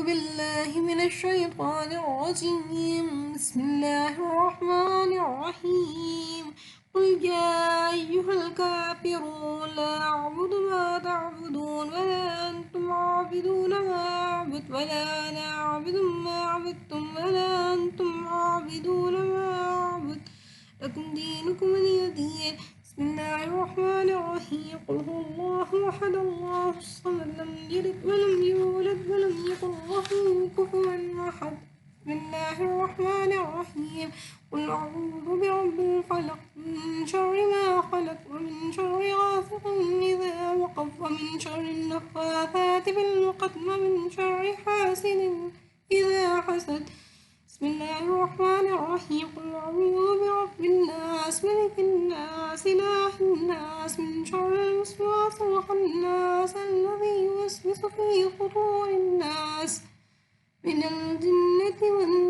بالله من الشيطان الرجيم. بسم الله الرحمن الرحيم. قل يا أيها الكافرون لا أعبد ما تعبدون ولا أنتم عابدون ما أعبد ولا أنا عابد ما عبدتم ولا أنتم عابدون ما أعبد لكم دينكم ولي دين. بسم الله الرحمن الرحيم. قل هو الله أحد الله الصمد لم يلد ولم يولد ولم يكن له كفوا أحد. بسم الله الرحمن الرحيم. قل أعوذ برب الفلق من شر ما خلق ومن شر غاسق إذا وقب ومن شر النفاثات في العقد ومن شر حاسد إذا حسد. بسم الله الرحمن الرحيم. قل أعوذ برب الناس ملك الناس إله الناس من شر الوسواس الخناس الذي يوسوس في صدور الناس من الجنة والناس.